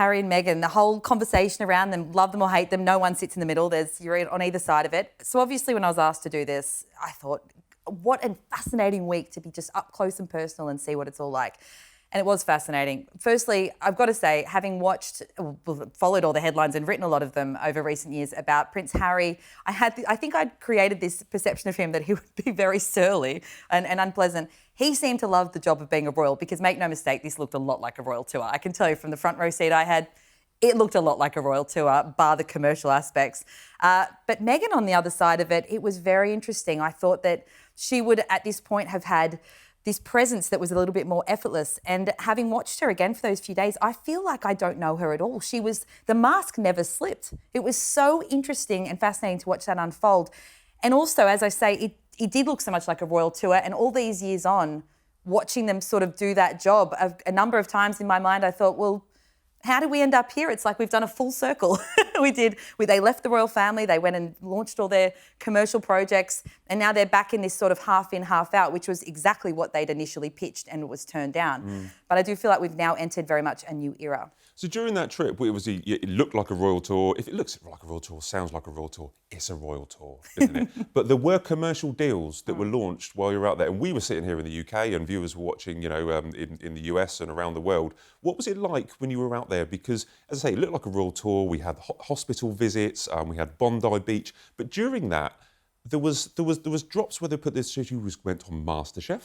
Harry and Meghan, the whole conversation around them, love them or hate them, no one sits in the middle. You're on either side of it. So obviously when I was asked to do this, I thought, what a fascinating week to be just up close and personal and see what it's all like. And it was fascinating. Firstly, I've got to say, having followed all the headlines and written a lot of them over recent years about Prince Harry, I think I'd created this perception of him that he would be very surly and unpleasant. He seemed to love the job of being a royal because, make no mistake, this looked a lot like a royal tour. I can tell you from the front row seat I had, it looked a lot like a royal tour, bar the commercial aspects. But Meghan, on the other side of it was very interesting. I thought that she would, at this point, have had this presence that was a little bit more effortless. And having watched her again for those few days, I feel like I don't know her at all. The mask never slipped. It was so interesting and fascinating to watch that unfold. And also, as I say, it did look so much like a royal tour. And all these years on, watching them sort of do that job, a number of times in my mind, I thought, well, how did we end up here? It's like we've done a full circle. They left the royal family, they went and launched all their commercial projects, and now they're back in this sort of half in, half out, which was exactly what they'd initially pitched and it was turned down. But I do feel like we've now entered very much a new era. So during that trip, it looked like a royal tour. If it looks like a royal tour, sounds like a royal tour, it's a royal tour, isn't it? But there were commercial deals that were launched while you were out there. And we were sitting here in the UK and viewers were watching, in the US and around the world. What was it like when you were out there? Because, as I say, it looked like a royal tour. We had hospital visits, we had Bondi Beach. But during that, there was drops where they put this, you went on MasterChef.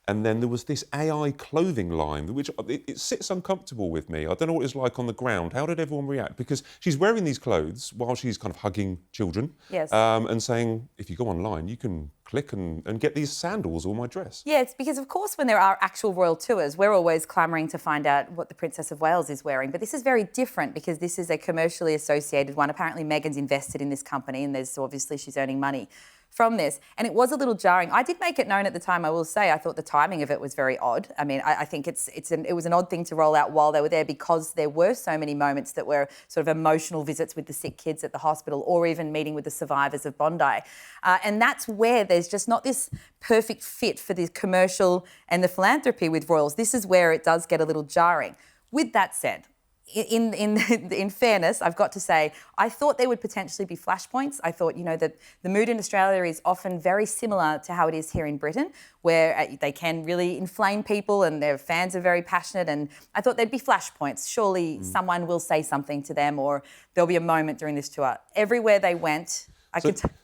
And then there was this AI clothing line, which it sits uncomfortable with me. I don't know what it's like on the ground. How did everyone react? Because she's wearing these clothes while she's kind of hugging children. Yes. And saying, if you go online, you can click and get these sandals or my dress. Yeah, it's because, of course, when there are actual royal tours, we're always clamouring to find out what the Princess of Wales is wearing. But this is very different because this is a commercially associated one. Apparently, Meghan's invested in this company and obviously she's earning money from this. And it was a little jarring. I did make it known at the time, I will say, I thought the timing of it was very odd. I mean, I think it was an odd thing to roll out while they were there because there were so many moments that were sort of emotional visits with the sick kids at the hospital or even meeting with the survivors of Bondi. And that's where there's just not this perfect fit for the commercial and the philanthropy with royals. This is where it does get a little jarring. With that said, in fairness, I've got to say, I thought there would potentially be flashpoints. I thought, that the mood in Australia is often very similar to how it is here in Britain, where they can really inflame people and their fans are very passionate. And I thought there'd be flashpoints. Surely someone will say something to them or there'll be a moment during this tour. Everywhere they went,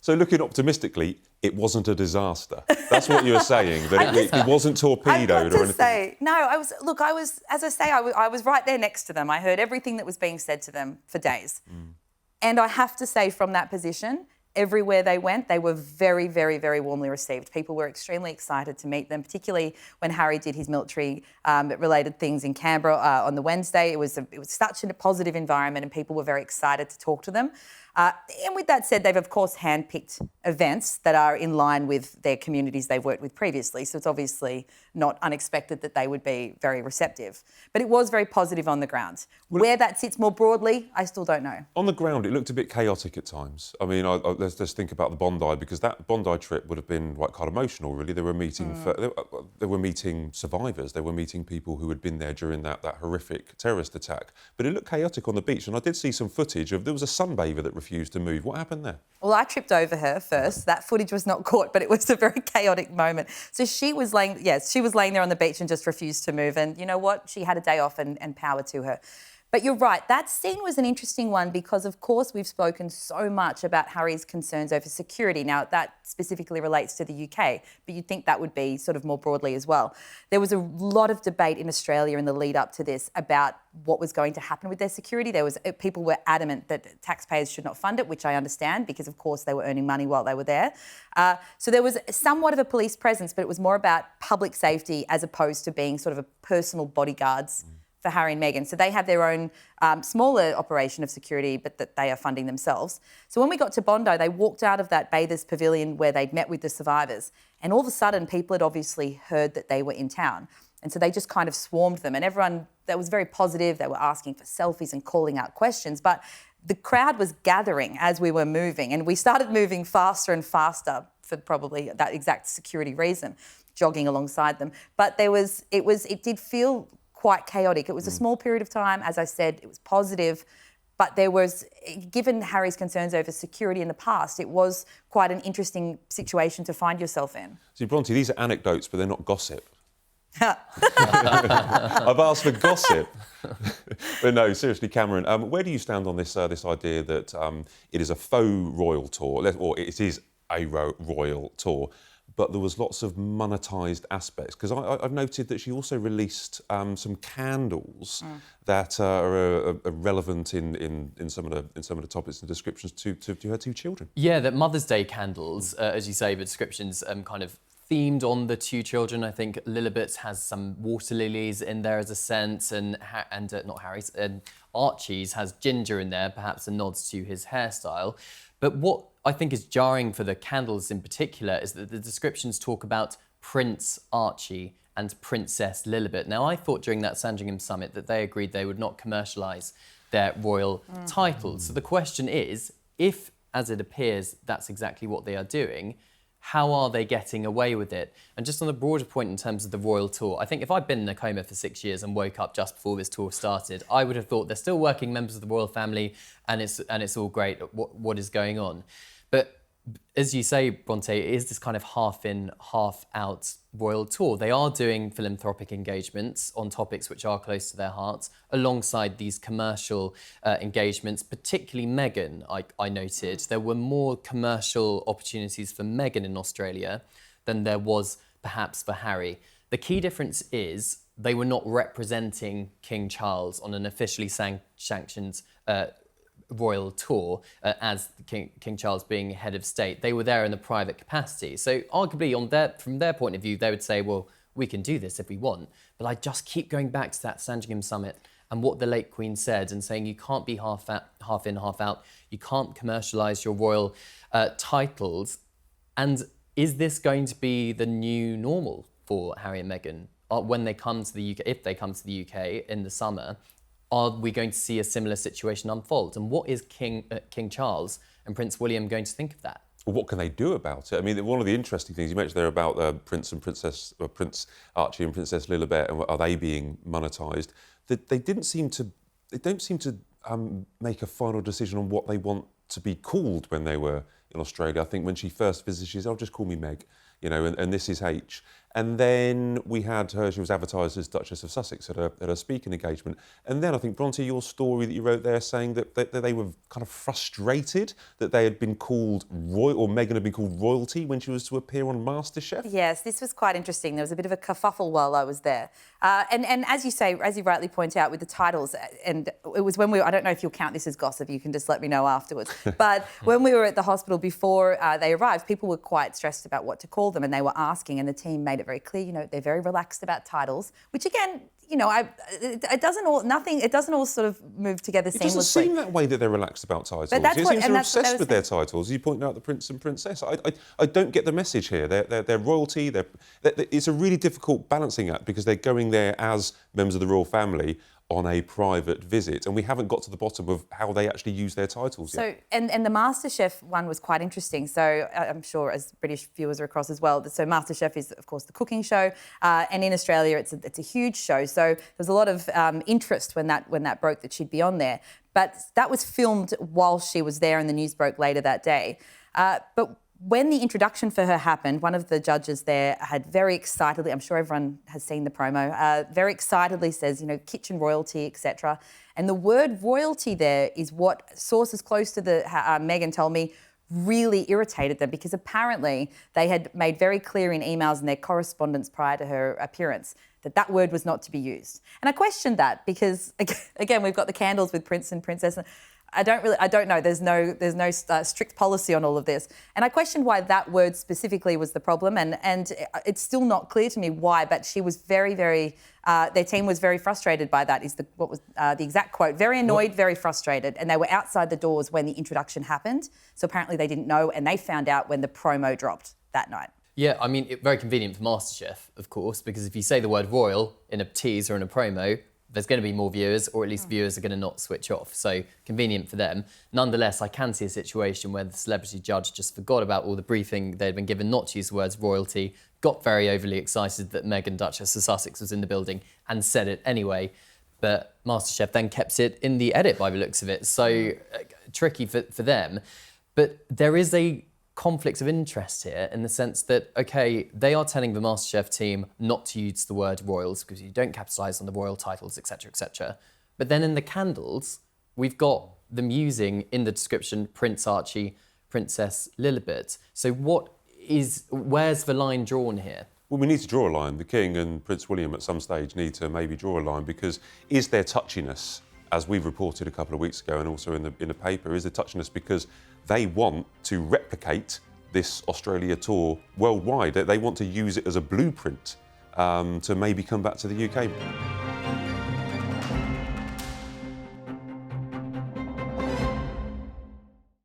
So looking optimistically, it wasn't a disaster. That's what you're saying, that it wasn't torpedoed or anything. I was right there next to them. I heard everything that was being said to them for days. And I have to say, from that position, everywhere they went, they were very, very, very warmly received. People were extremely excited to meet them, particularly when Harry did his military-related things in Canberra on the Wednesday. It was such a positive environment and people were very excited to talk to them. And with that said, they've, of course, handpicked events that are in line with their communities they've worked with previously. So it's obviously not unexpected that they would be very receptive. But it was very positive on the ground. Where that sits more broadly, I still don't know. On the ground, it looked a bit chaotic at times. I mean, let's just think about the Bondi, because that Bondi trip would have been quite emotional, really. They were meeting they were meeting survivors. They were meeting people who had been there during that horrific terrorist attack. But it looked chaotic on the beach. And I did see some footage there was a sunbather that refused to move. What happened there? Well, I tripped over her first. That footage was not caught, but it was a very chaotic moment. So she was laying there on the beach and just refused to move. And you know what? She had a day off and power to her. But you're right, that scene was an interesting one because, of course, we've spoken so much about Harry's concerns over security. Now, that specifically relates to the UK, but you'd think that would be sort of more broadly as well. There was a lot of debate in Australia in the lead up to this about what was going to happen with their security. People were adamant that taxpayers should not fund it, which I understand because, of course, they were earning money while they were there. So there was somewhat of a police presence, but it was more about public safety as opposed to being sort of a personal bodyguards for Harry and Meghan. So they have their own smaller operation of security, but that they are funding themselves. So when we got to Bondi, they walked out of that bathers pavilion where they'd met with the survivors. And all of a sudden, people had obviously heard that they were in town. And so they just kind of swarmed them. And everyone, that was very positive. They were asking for selfies and calling out questions. But the crowd was gathering as we were moving. And we started moving faster and faster for probably that exact security reason, jogging alongside them. But it did feel quite chaotic. It was a small period of time. As I said, it was positive. But there was, given Harry's concerns over security in the past, it was quite an interesting situation to find yourself in. See, Bronte, these are anecdotes, but they're not gossip. I've asked for gossip. But no, seriously, Cameron, where do you stand on this idea that it is a faux royal tour, or it is a royal tour, but there was lots of monetised aspects? Because I've noted that she also released some candles that are relevant in some of the topics and descriptions to her two children. Yeah, that Mother's Day candles, as you say, the descriptions kind of themed on the two children. I think Lilibet has some water lilies in there as a scent, and not Harry's, and Archie's has ginger in there, perhaps a nod to his hairstyle. But what I think is jarring for the candles in particular is that the descriptions talk about Prince Archie and Princess Lilibet. Now, I thought during that Sandringham summit that they agreed they would not commercialise their royal titles. So the question is, if, as it appears, that's exactly what they are doing, how are they getting away with it? And just on the broader point in terms of the royal tour, I think if I'd been in a coma for 6 years and woke up just before this tour started, I would have thought they're still working members of the royal family and it's all great, what is going on. But as you say, Bronte, it is this kind of half in, half out royal tour. They are doing philanthropic engagements on topics which are close to their hearts, alongside these commercial engagements, particularly Meghan, I noted. There were more commercial opportunities for Meghan in Australia than there was perhaps for Harry. The key difference is they were not representing King Charles on an officially sanctioned royal tour as King Charles being head of state. They were there in a private capacity. So arguably from their point of view, they would say, well, we can do this if we want. But I just keep going back to that Sandringham summit and what the late Queen said, and saying you can't be half in, half out. You can't commercialise your royal titles. And is this going to be the new normal for Harry and Meghan when they come to the UK, if they come to the UK in the summer? Are we going to see a similar situation unfold? And what is King Charles and Prince William going to think of that? Well, what can they do about it? I mean, one of the interesting things you mentioned there about Prince Archie and Princess Lilibet, and are they being monetised? They don't seem to make a final decision on what they want to be called when they were in Australia. I think when she first visited, she said, "Oh, just call me Meg," and this is H. And then we had her, she was advertised as Duchess of Sussex at a speaking engagement. And then I think, Bronte, your story that you wrote there saying that they were kind of frustrated that they had been called or Meghan had been called royalty when she was to appear on MasterChef. Yes, this was quite interesting. There was a bit of a kerfuffle while I was there. And as you say, as you rightly point out with the titles, and it was when I don't know if you'll count this as gossip, you can just let me know afterwards. But when we were at the hospital before they arrived, people were quite stressed about what to call them, and they were asking, and the team made it very clear, they're very relaxed about titles, which again, it doesn't all sort of move together seamlessly. It doesn't seem that way that they're relaxed about titles. But that's it what, seems and they're that's what obsessed with their titles. You point out the Prince and Princess. I don't get the message here. They're royalty. It's a really difficult balancing act because they're going there as members of the royal family on a private visit, and we haven't got to the bottom of how they actually use their titles yet. So, and the MasterChef one was quite interesting. So I'm sure as British viewers are across as well. So MasterChef is, of course, the cooking show, and in Australia it's a huge show. So there was a lot of interest when that broke that she'd be on there. But that was filmed while she was there, and the news broke later that day. But when the introduction for her happened, one of the judges there had very excitedly, I'm sure everyone has seen the promo, very excitedly says, kitchen royalty, etc. And the word royalty there is what sources close to the Meghan told me really irritated them, because apparently they had made very clear in emails and their correspondence prior to her appearance that word was not to be used. And I questioned that because, again, we've got the candles with Prince and Princess. I don't know. There's no strict policy on all of this. And I questioned why that word specifically was the problem. And it's still not clear to me why, but she was very, their team was very frustrated by that, is what was the exact quote. Very annoyed, very frustrated. And they were outside the doors when the introduction happened. So apparently they didn't know, and they found out when the promo dropped that night. Yeah, I mean, very convenient for MasterChef, of course, because if you say the word royal in a tease or in a promo, there's going to be more viewers, or at least viewers are going to not switch off. So convenient for them. Nonetheless, I can see a situation where the celebrity judge just forgot about all the briefing they'd been given not to use the words royalty, got very overly excited that Meghan, Duchess of Sussex, was in the building and said it anyway. But MasterChef then kept it in the edit by the looks of it. So tricky for them. But there is a conflict of interest here in the sense that, OK, they are telling the MasterChef team not to use the word royals because you don't capitalise on the royal titles, etc., etc. But then in the candles, we've got them using in the description Prince Archie, Princess Lilibet. So where's the line drawn here? Well, we need to draw a line. The King and Prince William at some stage need to maybe draw a line, because is there touchiness, as we've reported a couple of weeks ago and also in the paper, is there touchiness because they want to replicate this Australia tour worldwide? They want to use it as a blueprint to maybe come back to the UK.